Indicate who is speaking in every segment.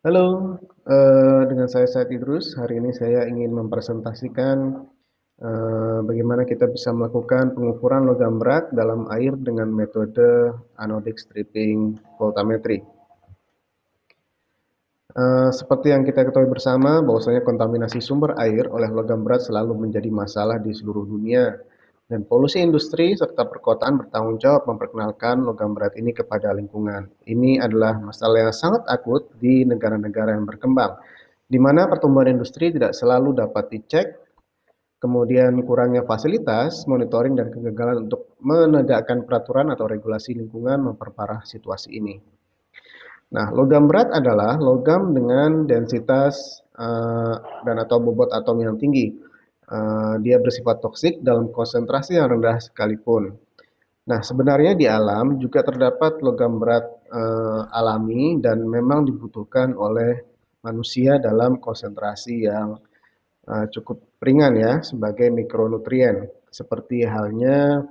Speaker 1: Halo, dengan saya Said Idrus. Hari ini saya ingin mempresentasikan bagaimana kita bisa melakukan pengukuran logam berat dalam air dengan metode anodic stripping voltammetry. Seperti yang kita ketahui bersama, bahwasanya kontaminasi sumber air oleh logam berat selalu menjadi masalah di seluruh dunia, dan polusi industri serta perkotaan bertanggung jawab memperkenalkan logam berat ini kepada lingkungan. Ini adalah masalah yang sangat akut di negara-negara yang berkembang, di mana pertumbuhan industri tidak selalu dapat dicek, kemudian kurangnya fasilitas, monitoring, dan kegagalan untuk menegakkan peraturan atau regulasi lingkungan memperparah situasi ini. Nah, logam berat adalah logam dengan densitas dan atau bobot atom yang tinggi. Dia bersifat toksik dalam konsentrasi yang rendah sekalipun. Nah, sebenarnya di alam juga terdapat logam berat alami dan memang dibutuhkan oleh manusia dalam konsentrasi yang cukup ringan ya, sebagai mikronutrien, seperti halnya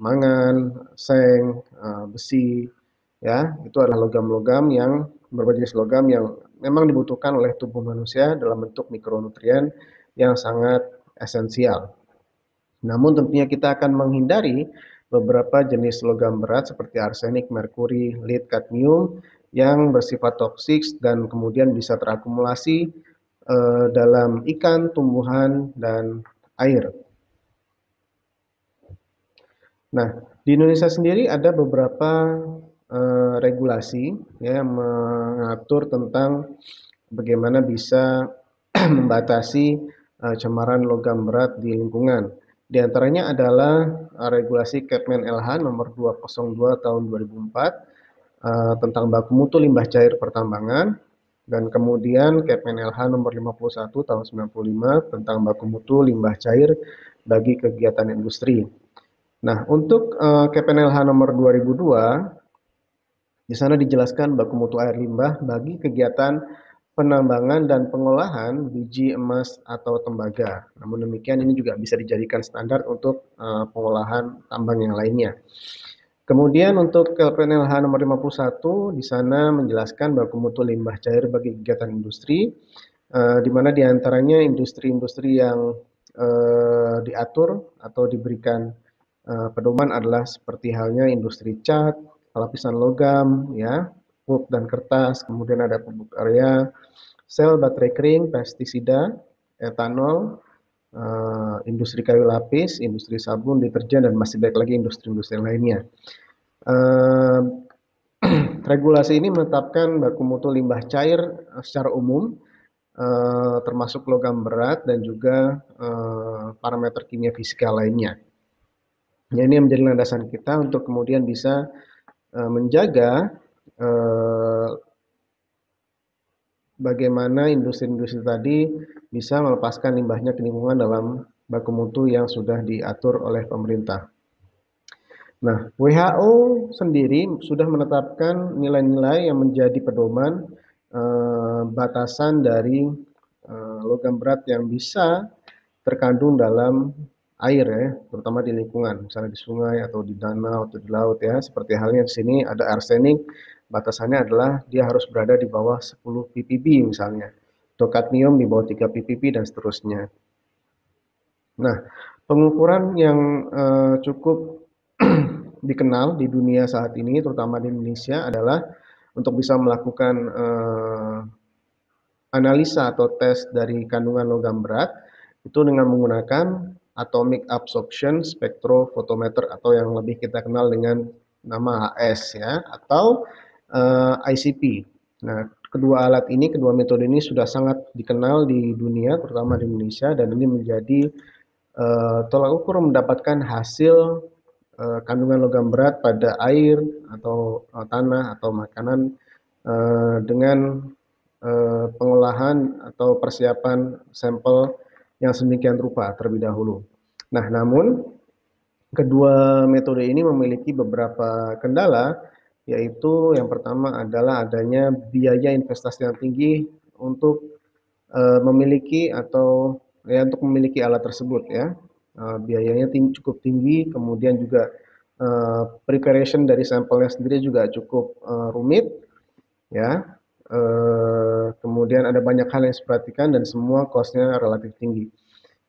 Speaker 1: mangan, seng, besi, ya, itu adalah logam-logam yang berbagai jenis logam yang memang dibutuhkan oleh tubuh manusia dalam bentuk mikronutrien yang sangat esensial. Namun tentunya kita akan menghindari beberapa jenis logam berat seperti arsenik, merkuri, lead, kadmium yang bersifat toksik dan kemudian bisa terakumulasi dalam ikan, tumbuhan, dan air. Nah, di Indonesia sendiri ada beberapa regulasi ya, yang mengatur tentang bagaimana bisa membatasi cemaran logam berat di lingkungan. Di antaranya adalah regulasi Kepmen LH nomor 202 tahun 2004 tentang baku mutu limbah cair pertambangan, dan kemudian Kepmen LH nomor 51 tahun 95 tentang baku mutu limbah cair bagi kegiatan industri. Nah, untuk KPNLH nomor 2002, di sana dijelaskan baku mutu air limbah bagi kegiatan penambangan dan pengolahan biji emas atau tembaga. Namun demikian, ini juga bisa dijadikan standar untuk pengolahan tambang yang lainnya. Kemudian untuk KPNLH nomor 51, di sana menjelaskan baku mutu limbah cair bagi kegiatan industri, di mana diantaranya industri-industri yang diatur atau diberikan pedoman adalah seperti halnya industri cat, lapisan logam, ya, pulp dan kertas, kemudian ada pupuk area, sel baterai kering, pestisida, etanol, industri kayu lapis, industri sabun, deterjen, dan masih banyak lagi industri-industri lainnya. Uh, Regulasi ini menetapkan baku mutu limbah cair secara umum, termasuk logam berat dan juga parameter kimia fisika lainnya. Ya, ini menjadi landasan kita untuk kemudian bisa menjaga bagaimana industri-industri tadi bisa melepaskan limbahnya ke lingkungan dalam baku mutu yang sudah diatur oleh pemerintah. Nah, WHO sendiri sudah menetapkan nilai-nilai yang menjadi pedoman batasan dari logam berat yang bisa terkandung dalam air ya, terutama di lingkungan, misalnya di sungai atau di danau atau di laut ya. Seperti halnya di sini ada arsenik, batasannya adalah dia harus berada di bawah 10 ppb misalnya. Atau kadmium di bawah 3 ppb dan seterusnya. Nah, pengukuran yang cukup dikenal di dunia saat ini, terutama di Indonesia, adalah untuk bisa melakukan analisa atau tes dari kandungan logam berat itu dengan menggunakan atomic absorption spectrophotometer atau yang lebih kita kenal dengan nama AS ya, atau ICP. Nah, kedua alat ini, kedua metode ini sudah sangat dikenal di dunia, terutama di Indonesia, dan ini menjadi tolak ukur mendapatkan hasil kandungan logam berat pada air atau tanah atau makanan dengan pengolahan atau persiapan sampel yang sedemikian rupa terlebih dahulu. Nah, namun kedua metode ini memiliki beberapa kendala, yaitu yang pertama adalah adanya biaya investasi yang tinggi untuk memiliki atau ya untuk memiliki alat tersebut ya. Biayanya cukup tinggi, kemudian juga preparation dari sampelnya sendiri juga cukup rumit ya. kemudian ada banyak hal yang harus diperhatikan dan semua cost-nya relatif tinggi.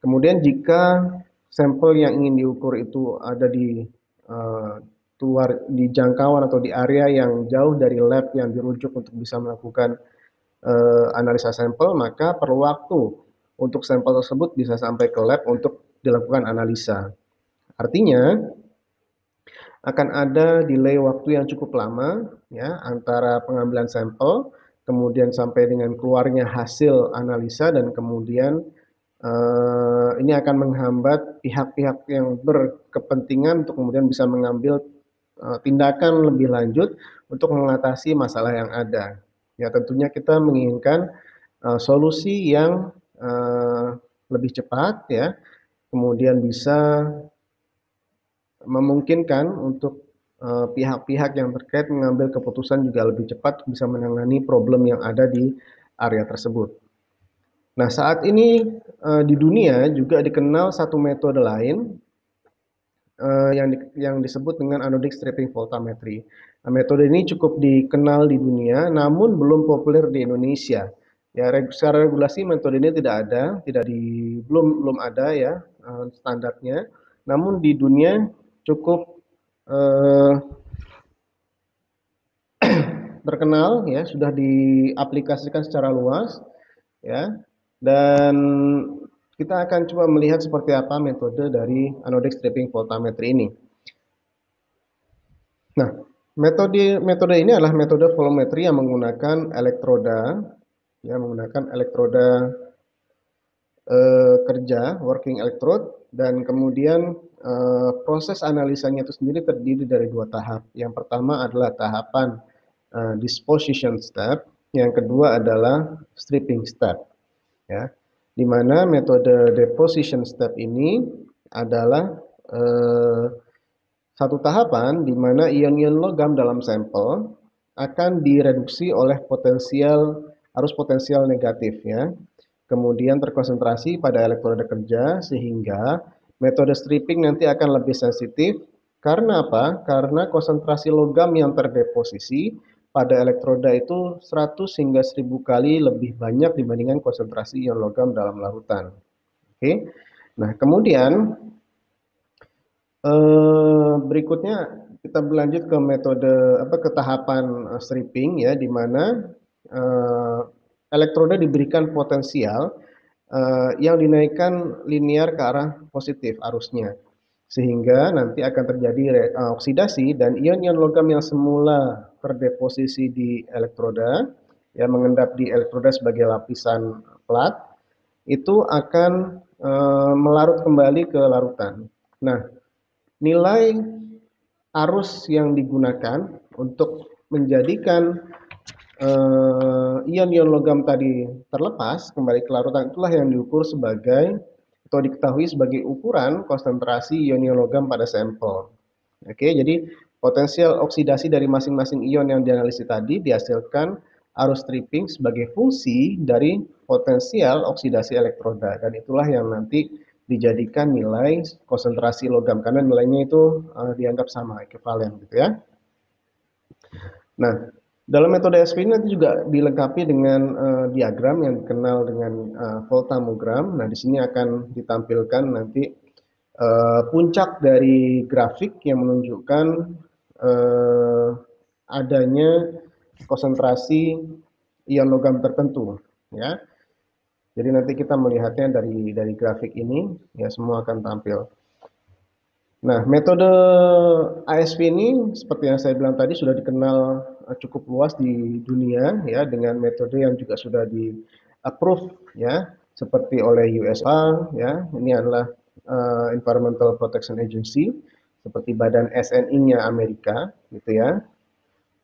Speaker 1: Kemudian jika sampel yang ingin diukur itu ada di di jangkauan atau di area yang jauh dari lab yang dirujuk untuk bisa melakukan analisa sampel, maka perlu waktu untuk sampel tersebut bisa sampai ke lab untuk dilakukan analisa. Artinya akan ada delay waktu yang cukup lama ya antara pengambilan sampel kemudian sampai dengan keluarnya hasil analisa dan kemudian ini akan menghambat pihak-pihak yang berkepentingan untuk kemudian bisa mengambil tindakan lebih lanjut untuk mengatasi masalah yang ada. Ya tentunya kita menginginkan solusi yang lebih cepat ya, kemudian bisa memungkinkan untuk pihak-pihak yang terkait mengambil keputusan juga lebih cepat bisa menangani problem yang ada di area tersebut. Nah, saat ini di dunia juga dikenal satu metode lain yang disebut dengan anodic stripping voltammetry. Nah, metode ini cukup dikenal di dunia, namun belum populer di Indonesia. Ya, secara regulasi metode ini belum ada ya standarnya. Namun di dunia cukup terkenal ya, sudah diaplikasikan secara luas ya. Dan kita akan coba melihat seperti apa metode dari anodic stripping voltammetry ini. Nah, metode ini adalah metode volumetri yang menggunakan elektroda kerja, working electrode, dan kemudian proses analisanya itu sendiri terdiri dari dua tahap. Yang pertama adalah tahapan disposition step, yang kedua adalah stripping step. Ya, di mana metode deposition step ini adalah satu tahapan di mana ion-ion logam dalam sampel akan direduksi oleh arus potensial negatif ya. Kemudian terkonsentrasi pada elektroda kerja sehingga metode stripping nanti akan lebih sensitif. Karena apa? Karena konsentrasi logam yang terdeposisi pada elektroda itu 100 hingga 1000 kali lebih banyak dibandingkan konsentrasi ion logam dalam larutan. Oke. Nah, kemudian berikutnya kita berlanjut ke ke tahapan stripping ya, di mana elektroda diberikan potensial yang dinaikkan linear ke arah positif arusnya, sehingga nanti akan terjadi oksidasi dan ion-ion logam yang semula terdeposisi di elektroda, yang mengendap di elektroda sebagai lapisan plat, itu akan melarut kembali ke larutan. Nah, nilai arus yang digunakan untuk menjadikan ion-ion logam tadi terlepas kembali ke larutan itulah yang diukur sebagai atau diketahui sebagai ukuran konsentrasi ion-ion logam pada sampel. Oke, jadi potensial oksidasi dari masing-masing ion yang dianalisis tadi dihasilkan arus stripping sebagai fungsi dari potensial oksidasi elektroda, dan itulah yang nanti dijadikan nilai konsentrasi logam karena nilainya itu dianggap sama, ekivalen gitu ya. Nah, dalam metode SP ini nanti juga dilengkapi dengan diagram yang dikenal dengan voltamogram. Nah, di sini akan ditampilkan nanti puncak dari grafik yang menunjukkan adanya konsentrasi ion logam tertentu, ya. Jadi nanti kita melihatnya dari grafik ini, ya semua akan tampil. Nah, metode ASV ini seperti yang saya bilang tadi sudah dikenal cukup luas di dunia ya, dengan metode yang juga sudah di approve ya, seperti oleh USA ya. Ini adalah Environmental Protection Agency, seperti badan SNI-nya Amerika gitu ya.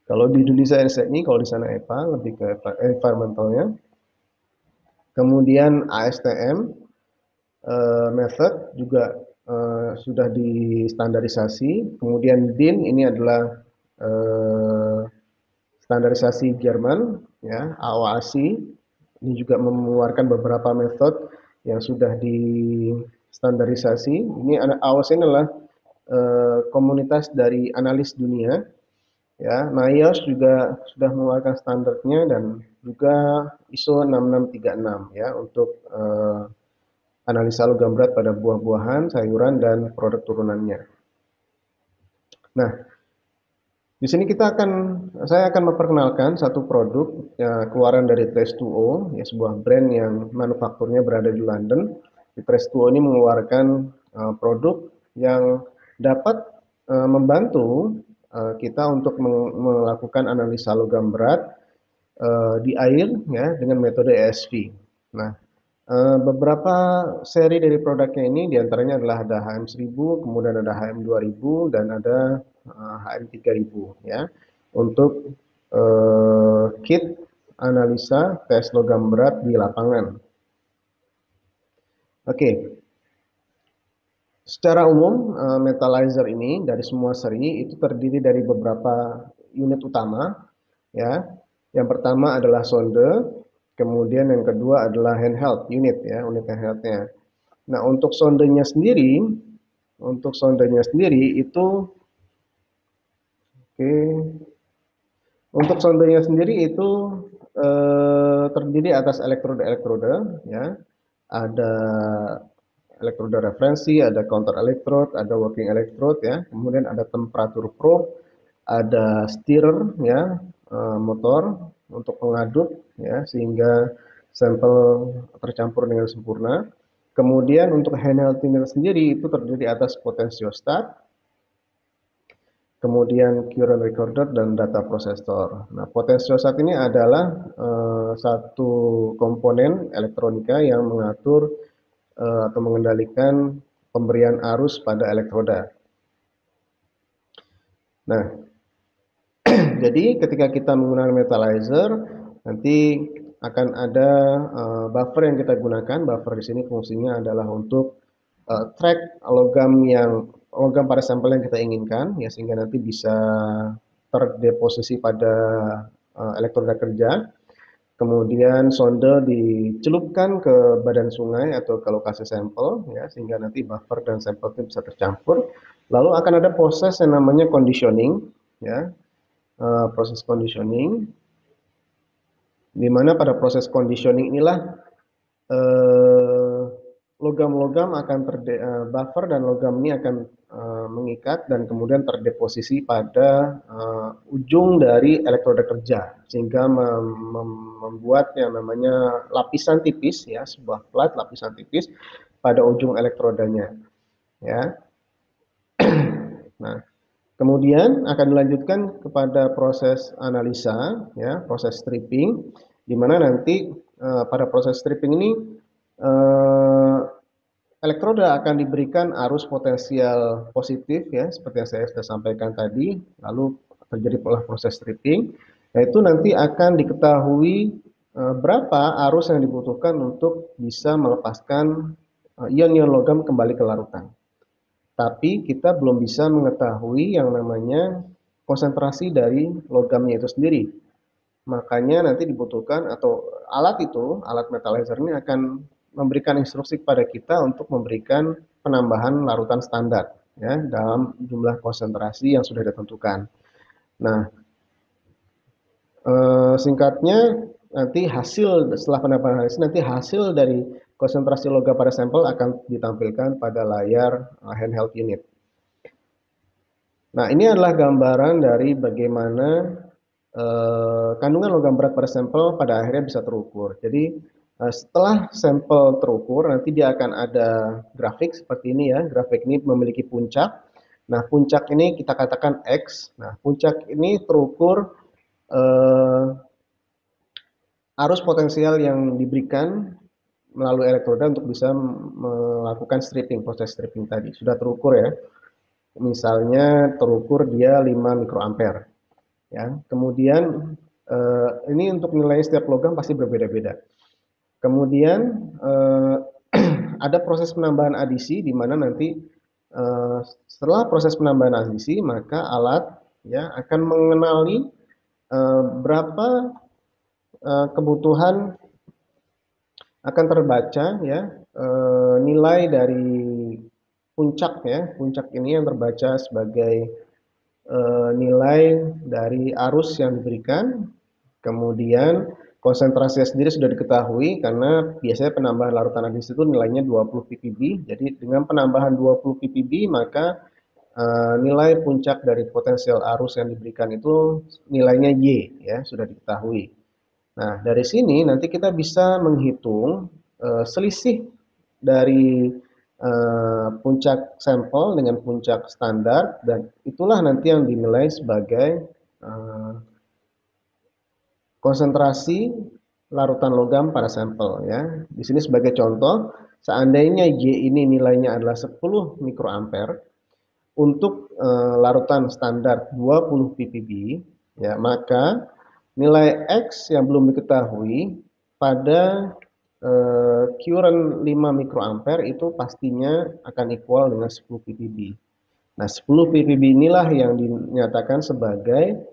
Speaker 1: Kalau di Indonesia SNI, kalau di sana EPA, lebih ke environmentalnya. Kemudian ASTM method juga sudah distandarisasi. Kemudian DIN ini adalah standarisasi Jerman ya. AOAC ini juga mengeluarkan beberapa metode yang sudah distandarisasi. Ini AOAC adalah komunitas dari analis dunia ya. Nah, IOS juga sudah mengeluarkan standarnya dan juga ISO 6636 ya untuk analisa logam berat pada buah-buahan, sayuran dan produk turunannya. Nah, di sini saya akan memperkenalkan satu produk ya, keluaran dari Trace2O, ya sebuah brand yang manufakturnya berada di London. Di Trace2O ini mengeluarkan produk yang dapat membantu kita untuk melakukan analisa logam berat di air ya dengan metode ESV. Nah, beberapa seri dari produknya ini diantaranya adalah ada HM1000, kemudian ada HM2000, dan ada HM3000 ya. Untuk kit analisa tes logam berat di lapangan. Oke, secara umum metalizer ini dari semua seri itu terdiri dari beberapa unit utama ya. Yang pertama adalah sonde, kemudian yang kedua adalah handheld unit ya, unit handheldnya. Nah, untuk sondenya sendiri itu, oke, untuk sondenya sendiri itu terdiri atas elektroda-elektroda, ya, ada elektroda referensi, ada counter electrode, ada working electrode, ya, kemudian ada temperatur probe, ada stirrer, ya, motor untuk pengaduk, ya, sehingga sampel tercampur dengan sempurna. Kemudian untuk handheld unit sendiri itu terdiri atas potentiostat, kemudian current recorder dan data processor. Nah, potentiostat ini adalah satu komponen elektronika yang mengatur atau mengendalikan pemberian arus pada elektroda. Nah, jadi ketika kita menggunakan metalizer, nanti akan ada buffer yang kita gunakan. Buffer di sini fungsinya adalah untuk track logam pada sampel yang kita inginkan, ya sehingga nanti bisa terdeposisi pada elektroda kerja. Kemudian sonde dicelupkan ke badan sungai atau ke lokasi sampel, ya sehingga nanti buffer dan sampel itu bisa tercampur. Lalu akan ada proses yang namanya conditioning, ya proses conditioning, di mana pada proses conditioning inilah logam-logam akan buffer dan logam ini akan mengikat dan kemudian terdeposisi pada ujung dari elektroda kerja, sehingga membuat yang namanya lapisan tipis, ya sebuah plat lapisan tipis pada ujung elektrodanya, ya. Nah, kemudian akan dilanjutkan kepada proses analisa, ya, proses stripping, di mana nanti pada proses stripping ini elektroda akan diberikan arus potensial positif, ya, seperti yang saya sudah sampaikan tadi, lalu terjadi proses stripping, yaitu nanti akan diketahui berapa arus yang dibutuhkan untuk bisa melepaskan ion-ion logam kembali ke larutan. Tapi kita belum bisa mengetahui yang namanya konsentrasi dari logamnya itu sendiri. Makanya nanti dibutuhkan atau alat metalizer ini akan memberikan instruksi kepada kita untuk memberikan penambahan larutan standar, ya, dalam jumlah konsentrasi yang sudah ditentukan. Nah, singkatnya nanti setelah penambahan nanti hasil dari konsentrasi logam pada sampel akan ditampilkan pada layar handheld unit. Nah, ini adalah gambaran dari bagaimana kandungan logam berat pada sampel pada akhirnya bisa terukur. Jadi setelah sampel terukur, nanti dia akan ada grafik seperti ini ya. Grafik ini memiliki puncak. Nah, puncak ini kita katakan X. Nah, puncak ini terukur arus potensial yang diberikan melalui elektroda untuk bisa melakukan stripping, proses stripping tadi. Sudah terukur ya. Misalnya terukur dia 5 mikroampere. Ya, kemudian ini untuk nilai setiap logam pasti berbeda-beda. Kemudian ada proses penambahan adisi di mana nanti setelah proses penambahan adisi maka alat ya akan mengenali berapa kebutuhan akan terbaca ya nilai dari puncak ya. Puncak ini yang terbaca sebagai nilai dari arus yang diberikan, kemudian konsentrasinya sendiri sudah diketahui karena biasanya penambahan larutan adhesif itu nilainya 20 ppb. Jadi dengan penambahan 20 ppb maka nilai puncak dari potensial arus yang diberikan itu nilainya Y, ya, sudah diketahui. Nah, dari sini nanti kita bisa menghitung selisih dari puncak sampel dengan puncak standar, dan itulah nanti yang dinilai sebagai konsentrasi larutan logam pada sampel, ya. Di sini sebagai contoh, seandainya Y ini nilainya adalah 10 mikroampere untuk larutan standar 20 ppb, ya, maka nilai X yang belum diketahui pada current 5 mikroampere itu pastinya akan equal dengan 10 ppb. Nah, 10 ppb inilah yang dinyatakan sebagai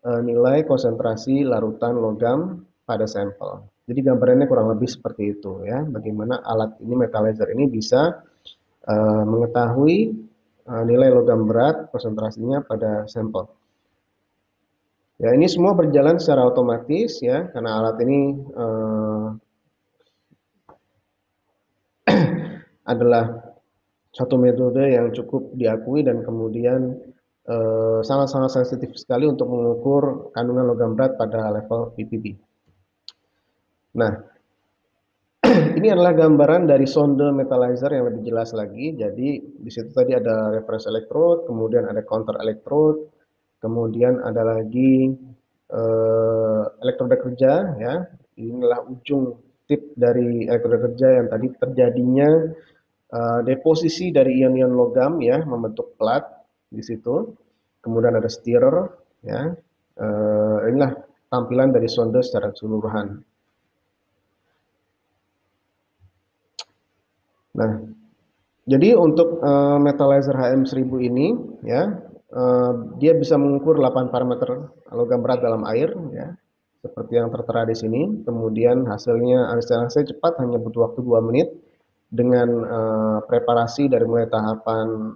Speaker 1: nilai konsentrasi larutan logam pada sampel. Jadi gambarannya kurang lebih seperti itu, ya. Bagaimana alat ini, metalizer ini, bisa mengetahui nilai logam berat konsentrasinya pada sampel. Ya, ini semua berjalan secara otomatis, ya, karena alat ini adalah satu metode yang cukup diakui dan kemudian sangat-sangat sensitif sekali untuk mengukur kandungan logam berat pada level ppb. Nah, ini adalah gambaran dari sonde metalizer yang lebih jelas lagi. Jadi di situ tadi ada reference electrode, kemudian ada counter electrode, kemudian ada lagi elektroda kerja, ya. Inilah ujung tip dari elektroda kerja yang tadi terjadinya deposisi dari ion-ion logam, ya, membentuk plat di situ. Kemudian ada stirrer, ya. Inilah tampilan dari sonde secara keseluruhan. Nah, jadi untuk metalizer HM1000 ini, ya, dia bisa mengukur 8 parameter logam berat dalam air, ya, seperti yang tertera di sini. Kemudian hasilnya analisanya cepat, hanya butuh waktu 2 menit dengan preparasi dari mulai tahapan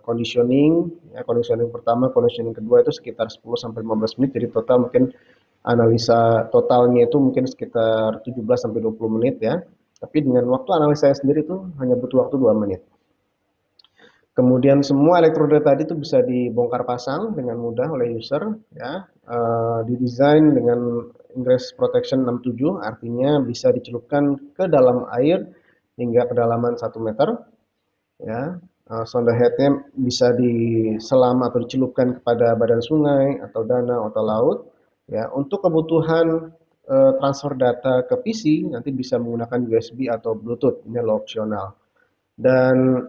Speaker 1: conditioning, ya, conditioning pertama, conditioning kedua itu sekitar 10 sampai 15 menit. Jadi total mungkin analisa totalnya itu mungkin sekitar 17 sampai 20 menit, ya. Tapi dengan waktu analisa sendiri itu hanya butuh waktu 2 menit. Kemudian semua elektroda tadi itu bisa dibongkar pasang dengan mudah oleh user, ya. Didesain dengan ingress protection 67, artinya bisa dicelupkan ke dalam air hingga kedalaman 1 meter, ya. Sonda headnya bisa diselam atau dicelupkan kepada badan sungai atau danau atau laut, ya. Untuk kebutuhan transfer data ke PC nanti bisa menggunakan USB atau Bluetooth, ini opsional. Dan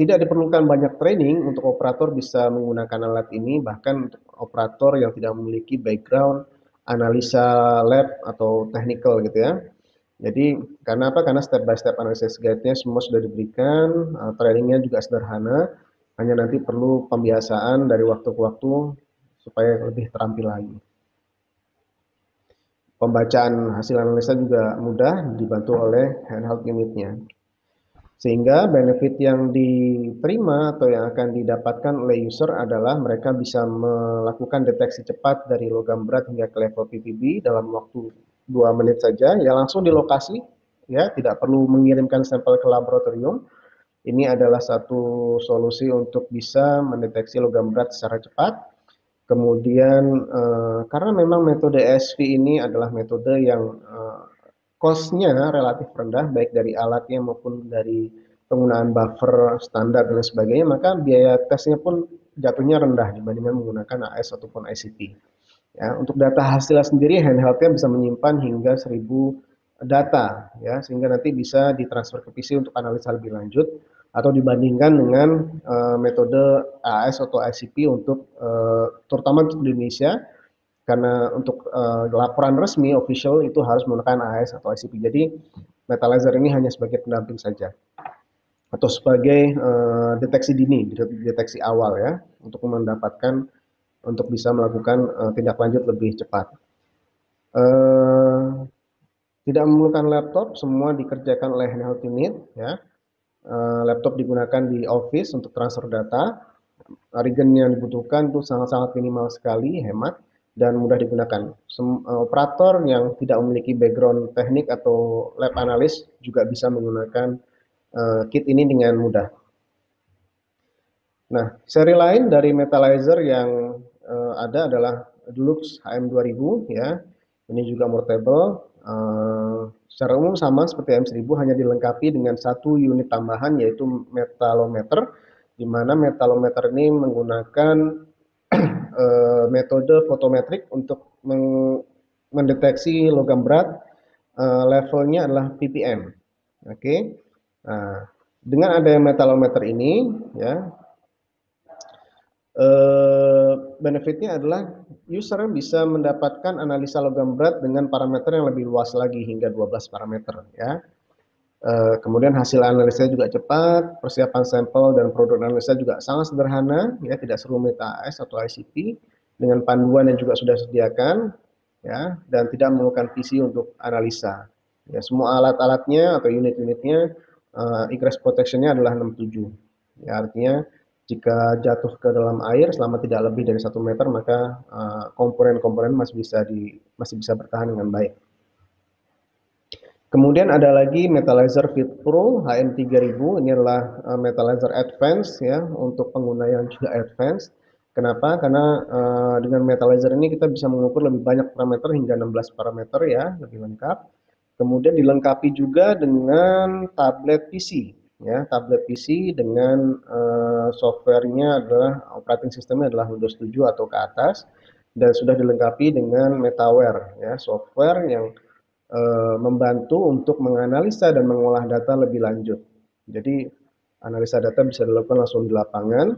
Speaker 1: tidak diperlukan banyak training untuk operator bisa menggunakan alat ini, bahkan untuk operator yang tidak memiliki background analisa lab atau technical, gitu, ya. Jadi karena apa? Karena step by step analysis guide-nya semua sudah diberikan, trainingnya juga sederhana, hanya nanti perlu pembiasaan dari waktu ke waktu supaya lebih terampil lagi. Pembacaan hasil analisa juga mudah, dibantu oleh handheld unitnya. Sehingga benefit yang diterima atau yang akan didapatkan oleh user adalah mereka bisa melakukan deteksi cepat dari logam berat hingga ke level ppb dalam waktu 2 menit saja, ya, langsung di lokasi, ya, tidak perlu mengirimkan sampel ke laboratorium. Ini adalah satu solusi untuk bisa mendeteksi logam berat secara cepat. Kemudian karena memang metode ESV ini adalah metode yang cost-nya relatif rendah, baik dari alatnya maupun dari penggunaan buffer standar dan sebagainya, maka biaya tesnya pun jatuhnya rendah dibandingkan menggunakan AS ataupun ICP. Ya, untuk data hasilnya sendiri, handheldnya bisa menyimpan hingga 1000 data, ya, sehingga nanti bisa ditransfer ke PC untuk analisa lebih lanjut, atau dibandingkan dengan metode AS atau ICP untuk terutama untuk Indonesia, karena untuk laporan resmi official itu harus menggunakan AS atau ICP. Jadi metalizer ini hanya sebagai pendamping saja atau sebagai deteksi dini, deteksi awal, ya, untuk mendapatkan, untuk bisa melakukan tindak lanjut lebih cepat. Tidak memerlukan laptop, semua dikerjakan oleh handheld unit, ya. Laptop digunakan di office untuk transfer data, regen yang dibutuhkan itu sangat-sangat minimal sekali, hemat, dan mudah digunakan. Operator yang tidak memiliki background teknik atau lab analis juga bisa menggunakan kit ini dengan mudah. Nah, seri lain dari Metalizer yang ada adalah Dulux HM2000 ya. Ini juga portable. Secara umum sama seperti M1000, hanya dilengkapi dengan satu unit tambahan yaitu metalometer, di mana metalometer ini menggunakan metode fotometrik untuk mendeteksi logam berat. Levelnya adalah ppm. Oke. Nah, dengan adanya metalometer ini ya, benefitnya adalah user bisa mendapatkan analisa logam berat dengan parameter yang lebih luas lagi hingga 12 parameter ya. Kemudian hasil analisa juga cepat, persiapan sampel dan produk analisa juga sangat sederhana ya, tidak serumit AS atau ICP, dengan panduan yang juga sudah disediakan ya, dan tidak memerlukan PC untuk analisa. Ya, semua alat-alatnya atau unit-unitnya egress protection-nya adalah 67. Ya, artinya jika jatuh ke dalam air selama tidak lebih dari 1 meter, maka komponen-komponen masih bisa bertahan dengan baik. Kemudian ada lagi Metalizer Fit Pro HM3000. Ini adalah Metalizer Advance ya, untuk pengguna yang juga advance. Kenapa? Karena dengan Metalizer ini kita bisa mengukur lebih banyak parameter hingga 16 parameter ya, lebih lengkap. Kemudian dilengkapi juga dengan tablet PC ya, tablet PC dengan softwarenya adalah operating sistemnya adalah Windows 7 atau ke atas, dan sudah dilengkapi dengan MetaWare ya, software yang membantu untuk menganalisa dan mengolah data lebih lanjut. Jadi analisa data bisa dilakukan langsung di lapangan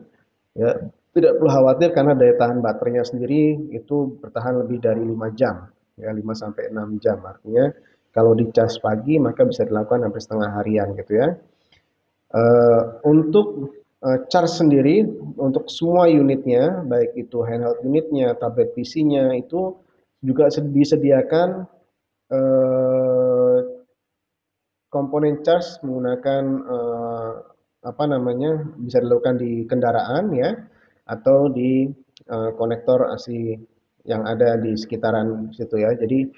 Speaker 1: ya, tidak perlu khawatir karena daya tahan baterainya sendiri itu bertahan lebih dari 5 jam ya, 5 sampai 6 jam. Artinya kalau dicas pagi maka bisa dilakukan hampir setengah harian gitu ya. Untuk charge sendiri untuk semua unitnya, baik itu handheld unitnya, tablet PC-nya, itu juga disediakan komponen charge menggunakan apa namanya, bisa dilakukan di kendaraan ya, atau di konektor AC yang ada di sekitaran situ ya. Jadi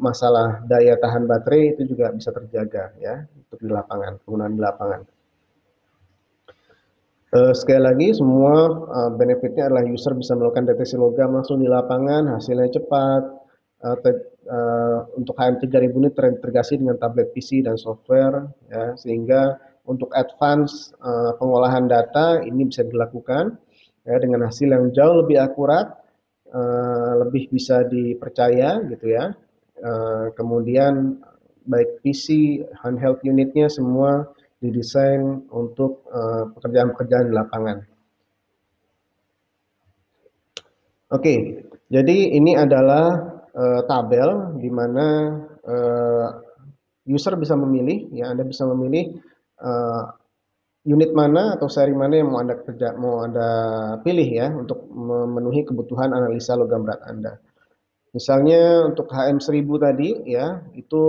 Speaker 1: masalah daya tahan baterai itu juga bisa terjaga ya untuk di lapangan, penggunaan di lapangan. Sekali lagi semua benefitnya adalah user bisa melakukan deteksi logam langsung di lapangan, hasilnya cepat. Untuk HM3000 ini terintegrasi dengan tablet PC dan software ya, sehingga untuk advance pengolahan data ini bisa dilakukan ya, dengan hasil yang jauh lebih akurat, lebih bisa dipercaya gitu ya. Kemudian baik PC, handheld unitnya semua didesain untuk pekerjaan-pekerjaan di lapangan. Oke, jadi ini adalah tabel di mana user bisa memilih ya, Anda bisa memilih unit mana atau seri mana yang mau Anda pilih ya untuk memenuhi kebutuhan analisa logam berat Anda. Misalnya untuk HM1000 tadi ya, itu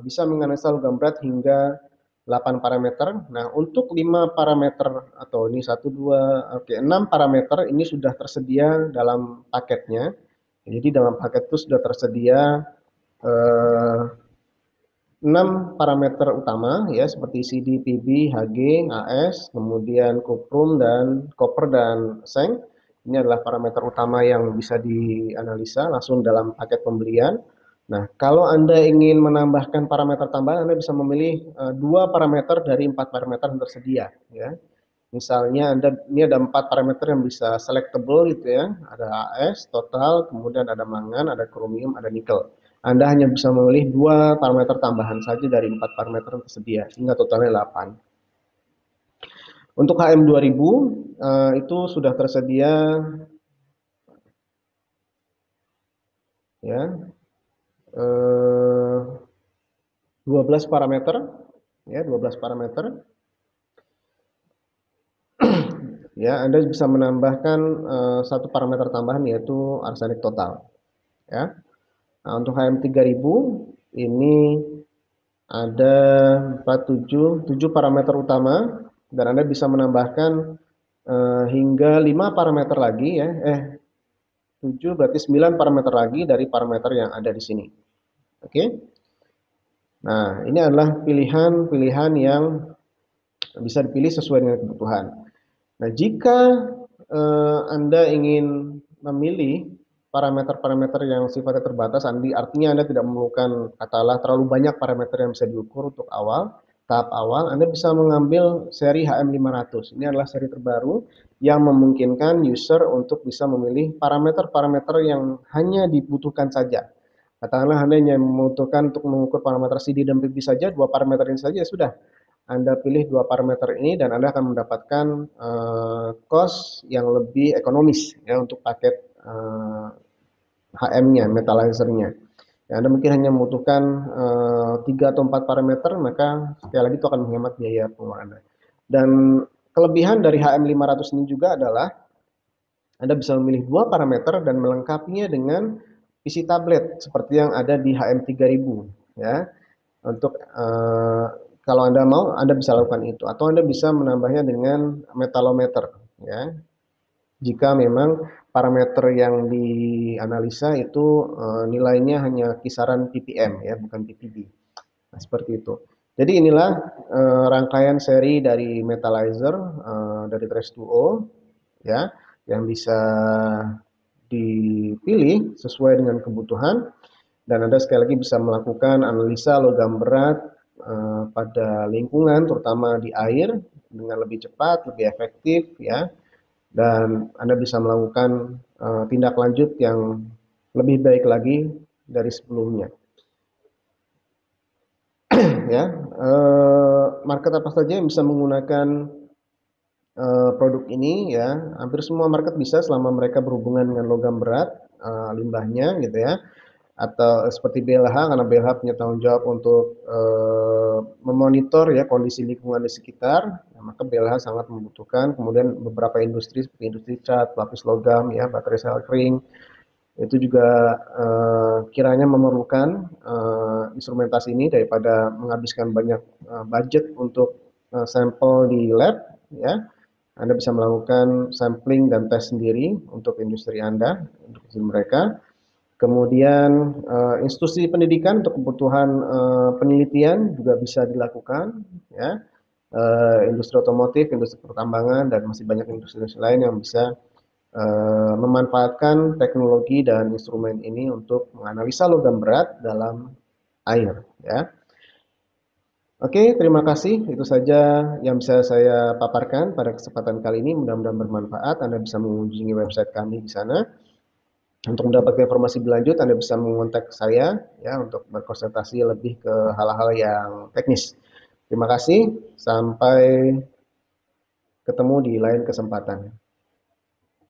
Speaker 1: bisa menganalisa logam berat hingga 8 parameter. Nah, untuk 5 parameter atau ini 1 2 oke 6 parameter ini sudah tersedia dalam paketnya. Jadi dalam paket itu sudah tersedia 6 parameter utama ya, seperti CD, PB, HG, AS, kemudian kuprum dan copper dan seng. Ini adalah parameter utama yang bisa dianalisa langsung dalam paket pembelian. Nah, kalau Anda ingin menambahkan parameter tambahan, Anda bisa memilih 2 parameter dari 4 parameter yang tersedia ya. Misalnya ini ada 4 parameter yang bisa selectable gitu ya. Ada AS, total, kemudian ada mangan, ada kromium, ada nikel. Anda hanya bisa memilih 2 parameter tambahan saja dari 4 parameter yang tersedia, sehingga totalnya 8. Untuk HM2000 itu sudah tersedia ya 12 parameter ya, 12 parameter. Ya, Anda bisa menambahkan satu parameter tambahan yaitu arsenik total ya. Nah, untuk HM3000 ini ada 7 parameter utama, dan Anda bisa menambahkan hingga 5 parameter lagi ya, 7 berarti 9 parameter lagi dari parameter yang ada di sini. Oke. Nah, ini adalah pilihan-pilihan yang bisa dipilih sesuai dengan kebutuhan. Nah, jika Anda ingin memilih parameter-parameter yang sifatnya terbatas, artinya Anda tidak memerlukan katakanlah terlalu banyak parameter yang bisa diukur untuk tahap awal, Anda bisa mengambil seri HM500. Ini adalah seri terbaru yang memungkinkan user untuk bisa memilih parameter-parameter yang hanya dibutuhkan saja. Katakanlah Anda hanya membutuhkan untuk mengukur parameter CD dan PP saja, dua parameter ini saja sudah. Anda pilih dua parameter ini dan Anda akan mendapatkan cost yang lebih ekonomis ya untuk paket HM-nya, metalizer-nya. Ya, Anda mungkin hanya membutuhkan 3 atau 4 parameter, maka sekali lagi itu akan menghemat biaya pengeluaran Anda. Dan kelebihan dari HM500 ini juga adalah Anda bisa memilih dua parameter dan melengkapinya dengan PC tablet seperti yang ada di HM3000 ya. Untuk kalau Anda mau, Anda bisa lakukan itu atau Anda bisa menambahnya dengan metalometer ya. Jika memang parameter yang dianalisa itu nilainya hanya kisaran ppm ya, bukan ppb. Nah, seperti itu. Jadi inilah rangkaian seri dari metalizer dari Trace2O ya, yang bisa dipilih sesuai dengan kebutuhan. Dan Anda sekali lagi bisa melakukan analisa logam berat pada lingkungan, terutama di air, dengan lebih cepat, lebih efektif, ya. Dan Anda bisa melakukan tindak lanjut yang lebih baik lagi dari sebelumnya. Ya, market apa saja yang bisa menggunakan produk ini? Ya, hampir semua market bisa selama mereka berhubungan dengan logam berat, limbahnya, gitu ya. Atau seperti BLH karena BLH punya tanggung jawab untuk memonitor ya kondisi lingkungan di sekitar, ya, maka BLH sangat membutuhkan. Kemudian beberapa industri seperti industri cat, lapis logam, ya baterai sel kering itu juga kiranya memerlukan instrumentasi ini daripada menghabiskan banyak budget untuk sampel di lab, ya. Anda bisa melakukan sampling dan tes sendiri untuk industri Anda, untuk mereka. Kemudian institusi pendidikan untuk kebutuhan penelitian juga bisa dilakukan, ya. Industri otomotif, industri pertambangan, dan masih banyak industri lain yang bisa memanfaatkan teknologi dan instrumen ini untuk menganalisa logam berat dalam air, ya. Oke, terima kasih. Itu saja yang bisa saya paparkan pada kesempatan kali ini. Mudah-mudahan bermanfaat. Anda bisa mengunjungi website kami di sana. Untuk mendapatkan informasi berlanjut, Anda bisa mengontak saya ya untuk berkonsultasi lebih ke hal-hal yang teknis. Terima kasih, sampai ketemu di lain kesempatan.